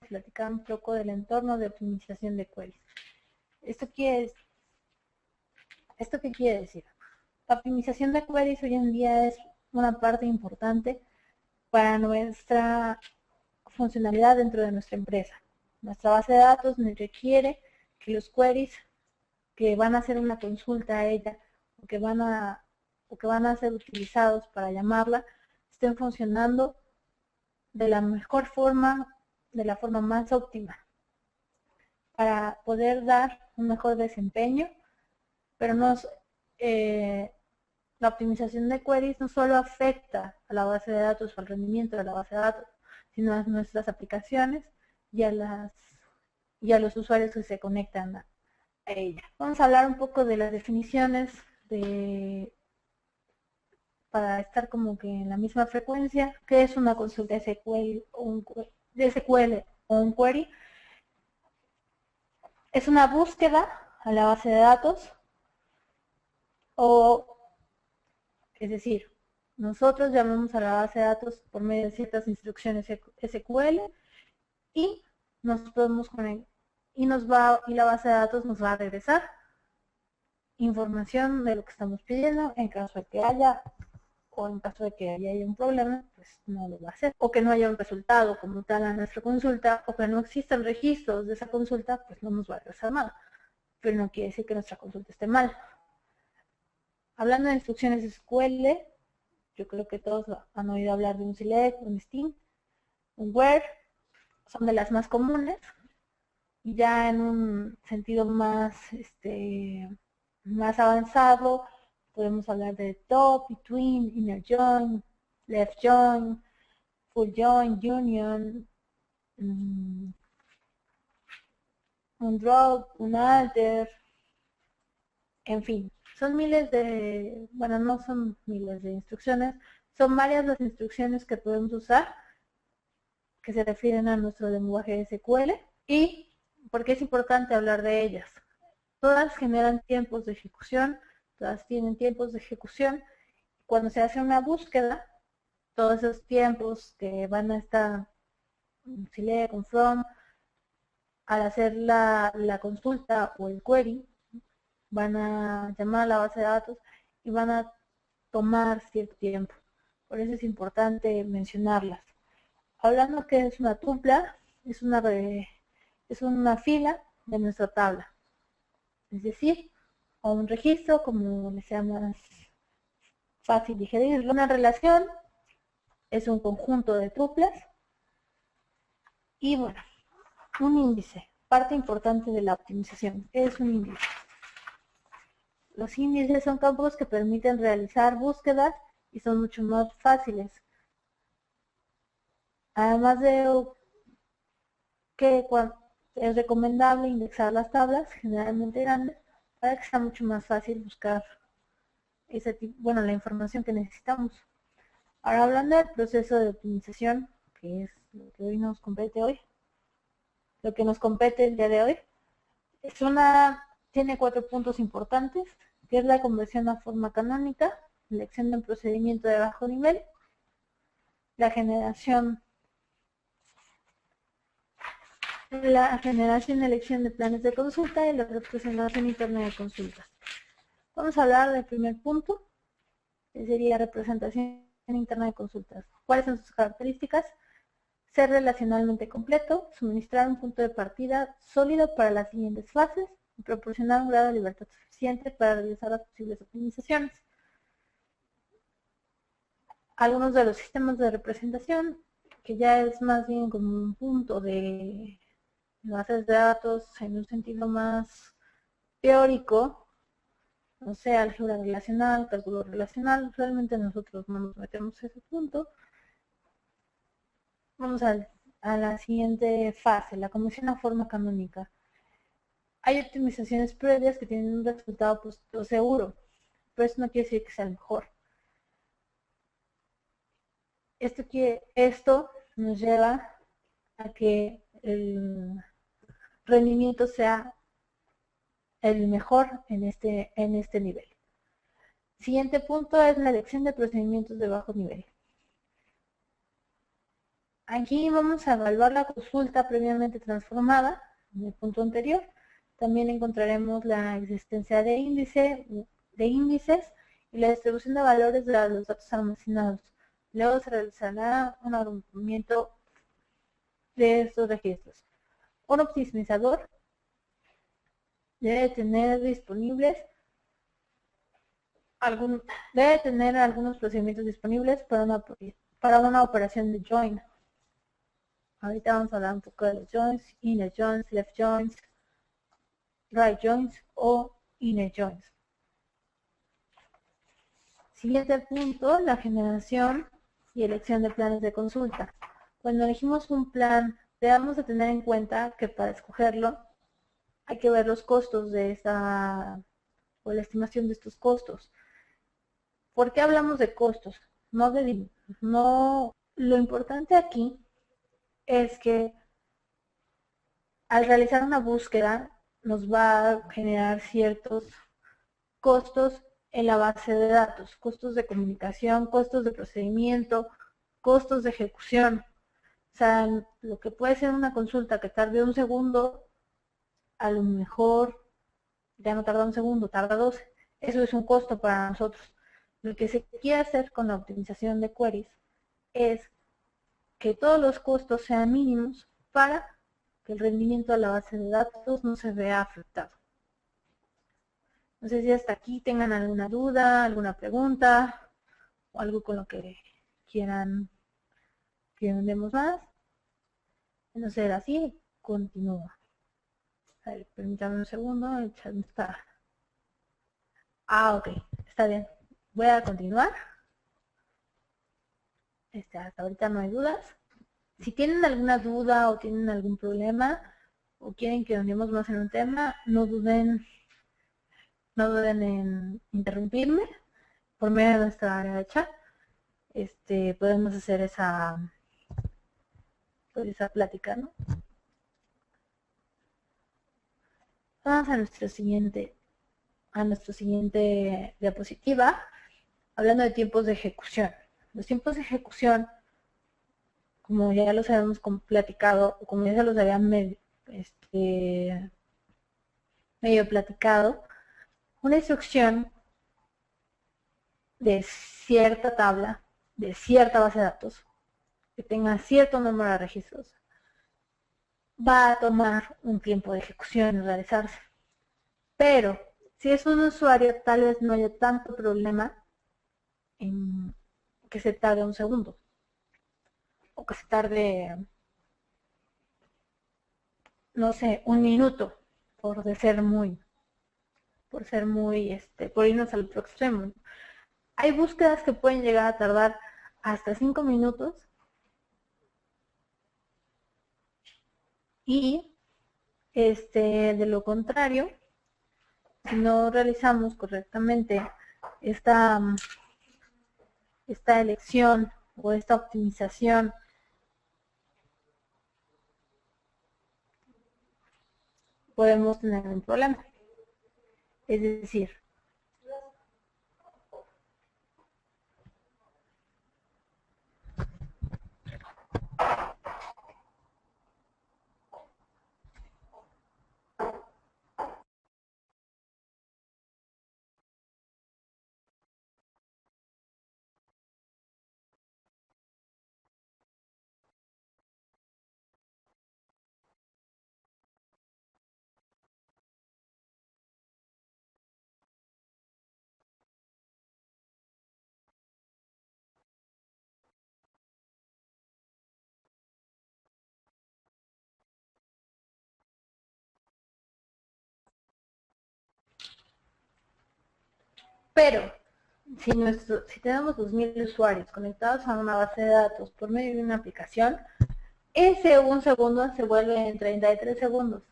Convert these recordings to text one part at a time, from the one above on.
platicar un poco del entorno de optimización de queries. ¿Esto qué quiere decir? La optimización de queries hoy en día es una parte importante para nuestra funcionalidad dentro de nuestra empresa. Nuestra base de datos nos requiere que los queries que van a hacer una consulta a ella o que van a ser utilizados para llamarla estén funcionando de la mejor forma, de la forma más óptima, para poder dar un mejor desempeño, pero la optimización de queries no solo afecta a la base de datos o al rendimiento de la base de datos, sino a nuestras aplicaciones y a los usuarios que se conectan a ella. Vamos a hablar un poco de las definiciones para estar como que en la misma frecuencia. ¿Qué es una consulta SQL o un query? Es una búsqueda a la base de datos, es decir, nosotros llamamos a la base de datos por medio de ciertas instrucciones SQL y nos podemos conectar y la base de datos nos va a regresar información de lo que estamos pidiendo. En caso de que haya o en caso de que haya un problema, pues no lo va a hacer, o que no haya un resultado como tal a nuestra consulta, o que no existan registros de esa consulta, pues no nos va a regresar nada, pero no quiere decir que nuestra consulta esté mal. Hablando de instrucciones SQL, yo creo que todos han oído hablar de un select, un string, un where, son de las más comunes, y ya en un sentido más avanzado, podemos hablar de top, between, inner join, left join, full join, union, un drop, un alter, en fin. Son miles de, bueno, no son miles de instrucciones, son varias las instrucciones que podemos usar que se refieren a nuestro lenguaje SQL. ¿Y por qué es importante hablar de ellas? Todas generan tiempos de ejecución, todas tienen tiempos de ejecución. Cuando se hace una búsqueda, todos esos tiempos que van a estar select, con from, al hacer la consulta o el query, van a llamar a la base de datos y van a tomar cierto tiempo. Por eso es importante mencionarlas. Hablando que es una tupla, es una fila de nuestra tabla. Es decir, o un registro, como le sea más fácil digerirlo. Una relación es un conjunto de tuplas. Y bueno, un índice, parte importante de la optimización. ¿Qué es un índice? Los índices son campos que permiten realizar búsquedas y son mucho más fáciles. Además de que es recomendable indexar las tablas, generalmente grandes, para que sea mucho más fácil buscar la información que necesitamos. Ahora, hablando del proceso de optimización, que es lo que hoy nos compete lo que nos compete el día de hoy, tiene 4 puntos importantes, que es la conversión a forma canónica, elección de un procedimiento de bajo nivel, la generación y elección de planes de consulta y la representación interna de consultas. Vamos a hablar del primer punto, que sería representación interna de consultas. ¿Cuáles son sus características? Ser relacionalmente completo, suministrar un punto de partida sólido para las siguientes fases y proporcionar un grado de libertad suficiente para realizar las posibles optimizaciones. Algunos de los sistemas de representación, que ya es más bien como un punto de bases de datos en un sentido más teórico, no sé, álgebra relacional, cálculo relacional, realmente nosotros no nos metemos a ese punto. Vamos a la siguiente fase, la conversión a forma canónica. Hay optimizaciones previas que tienen un resultado seguro, pero eso no quiere decir que sea el mejor. Esto nos lleva a que el rendimiento sea el mejor en este nivel. Siguiente punto es la elección de procedimientos de bajo nivel. Aquí vamos a evaluar la consulta previamente transformada en el punto anterior. También encontraremos la existencia de índices y la distribución de valores de los datos almacenados. Luego se realizará un agrupamiento de estos registros. Un optimizador debe tener algunos procedimientos disponibles para una operación de join. Ahorita vamos a hablar un poco de los joins, inner joins, left joins, right joins o inner joins. Siguiente punto, la generación y elección de planes de consulta. Cuando elegimos un plan, debemos de tener en cuenta que para escogerlo hay que ver los costos de o la estimación de estos costos. ¿Por qué hablamos de costos? Lo importante aquí es que al realizar una búsqueda nos va a generar ciertos costos en la base de datos, costos de comunicación, costos de procedimiento, costos de ejecución. O sea, lo que puede ser una consulta que tarde un segundo, a lo mejor ya no tarda un segundo, tarda 12. Eso es un costo para nosotros. Lo que se quiere hacer con la optimización de queries es que todos los costos sean mínimos para que el rendimiento de la base de datos no se vea afectado. No sé si hasta aquí tengan alguna duda, alguna pregunta o algo con lo que quieran que andemos más. De no ser así, continúa. A ver, permítanme un segundo, el chat está. Ok, está bien. Voy a continuar. Hasta ahorita no hay dudas. Si tienen alguna duda o tienen algún problema o quieren que andemos más en un tema, no duden en interrumpirme por medio de nuestra área de chat. Podemos hacer esa plática, ¿no? Vamos a nuestra siguiente diapositiva, hablando de tiempos de ejecución. Los tiempos de ejecución, como ya los habíamos platicado, o como ya se los había medio platicado, una instrucción de cierta tabla, de cierta base de datos, que tenga cierto número de registros, va a tomar un tiempo de ejecución y realizarse. Pero si es un usuario, tal vez no haya tanto problema en que se tarde un segundo o que se tarde, no sé, un minuto, por irnos al otro extremo. Hay búsquedas que pueden llegar a tardar hasta 5 minutos y de lo contrario, si no realizamos correctamente esta elección o esta optimización, podemos tener un problema. Es decir, pero si tenemos 2000 usuarios conectados a una base de datos por medio de una aplicación, ese un segundo se vuelve en 33 segundos.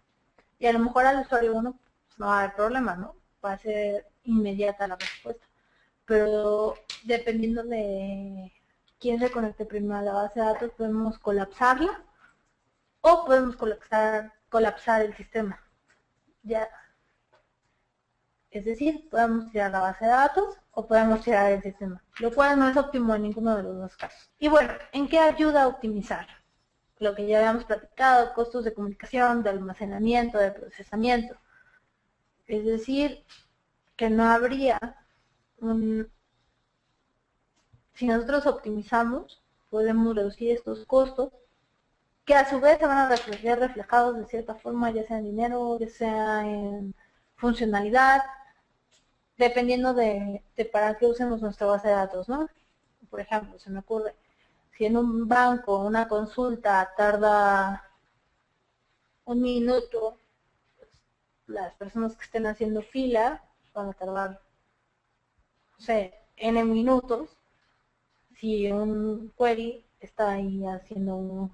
Y a lo mejor al usuario 1 pues, no va a haber problema, ¿no? Va a ser inmediata la respuesta. Pero dependiendo de quién se conecte primero a la base de datos, podemos colapsarla o podemos colapsar el sistema. Ya. Es decir, podemos tirar la base de datos o podemos tirar el sistema, lo cual no es óptimo en ninguno de los dos casos. Y bueno, ¿en qué ayuda a optimizar? lo que ya habíamos platicado, costos de comunicación, de almacenamiento, de procesamiento. Es decir, que no habría si nosotros optimizamos, podemos reducir estos costos, que a su vez se van a ver reflejados de cierta forma, ya sea en dinero, ya sea en funcionalidad, dependiendo de para qué usemos nuestra base de datos, ¿no? Por ejemplo, se me ocurre, si en un banco una consulta tarda 1 minuto, las personas que estén haciendo fila van a tardar, no sé, n minutos. Si un query está ahí haciendo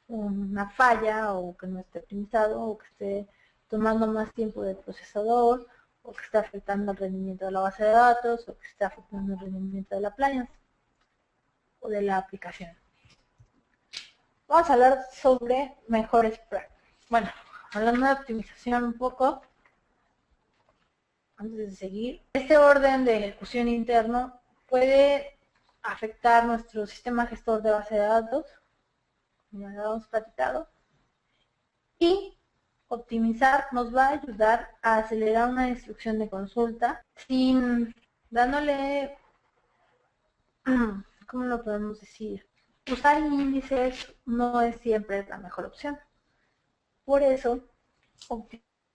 una falla, o que no esté optimizado, o que esté tomando más tiempo del procesador, o que esté afectando el rendimiento de la base de datos, o que esté afectando el rendimiento de la appliance o de la aplicación. Vamos a hablar sobre mejores prácticas. Bueno, hablando de optimización un poco, antes de seguir, este orden de ejecución interno puede afectar nuestro sistema gestor de base de datos, ya lo hemos platicado, y optimizar nos va a ayudar a acelerar una instrucción de consulta sin dándole, ¿cómo lo podemos decir? Usar índices no es siempre la mejor opción. Por eso,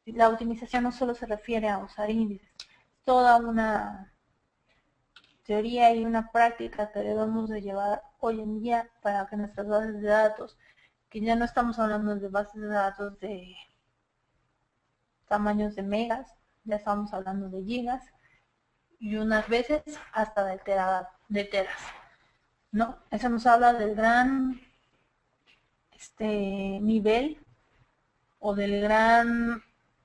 la optimización no solo se refiere a usar índices, toda una teoría y una práctica que debemos de llevar hoy en día para que nuestras bases de datos, que ya no estamos hablando de bases de datos de tamaños de megas, ya estamos hablando de gigas y unas veces hasta de teras, ¿no? Eso nos habla del gran nivel o del gran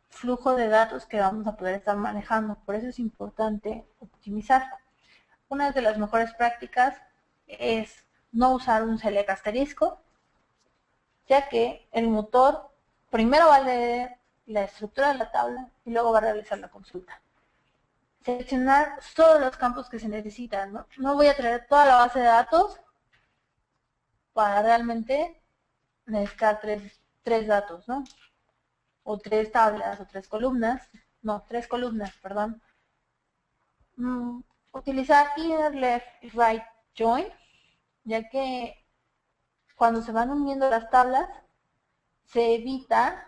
flujo de datos que vamos a poder estar manejando. Por eso es importante optimizar. Una de las mejores prácticas es no usar un select asterisco, ya que el motor primero va a leer la estructura de la tabla y luego va a realizar la consulta. Seleccionar solo los campos que se necesitan, ¿no? No voy a traer toda la base de datos para realmente necesitar tres datos, ¿no? O 3 tablas, o 3 columnas. No, 3 columnas, perdón. Utilizar inner, left y right join, ya que cuando se van uniendo las tablas, se evita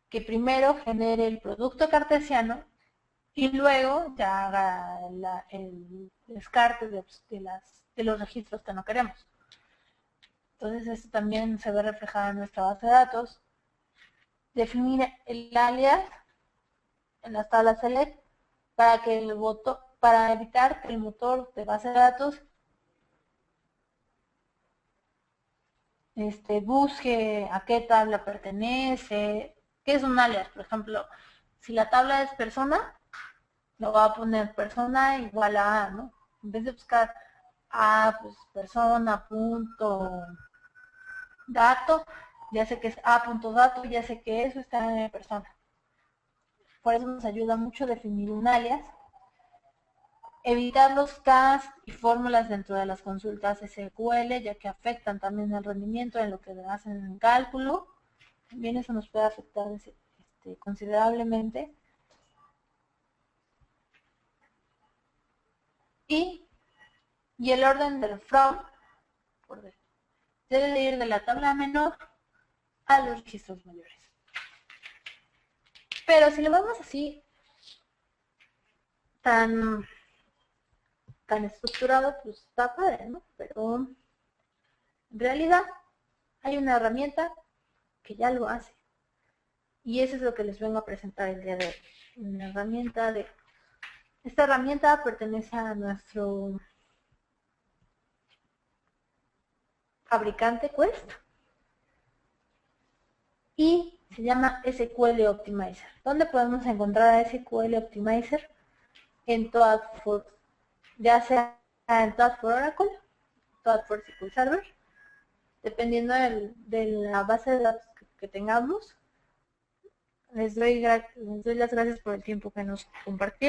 que primero genere el producto cartesiano y luego ya haga el descarte de los registros que no queremos. Entonces esto también se ve reflejado en nuestra base de datos. Definir el alias en las tablas select para evitar que el motor de base de datos busque a qué tabla pertenece, qué es un alias. Por ejemplo, si la tabla es persona, lo va a poner persona igual a A, ¿no? En vez de buscar A, pues persona, punto, dato, ya sé que es A.dato, ya sé que eso está en persona. Por eso nos ayuda mucho definir un alias. Evitar los tags y fórmulas dentro de las consultas SQL, ya que afectan también el rendimiento en lo que hacen en cálculo. También eso nos puede afectar considerablemente. Y el orden del from debe de ir de la tabla menor a los registros mayores. Pero si lo vemos así, tan estructurado, pues está padre, ¿no? Pero en realidad hay una herramienta que ya lo hace. Y eso es lo que les vengo a presentar el día de hoy. Una herramienta esta herramienta pertenece a nuestro fabricante Quest y se llama SQL Optimizer. ¿Dónde podemos encontrar a SQL Optimizer? En Toad for, ya sea en Toad for Oracle, Toad for SQL Server, dependiendo de la base de datos que tengamos. Les doy las gracias por el tiempo que nos compartieron.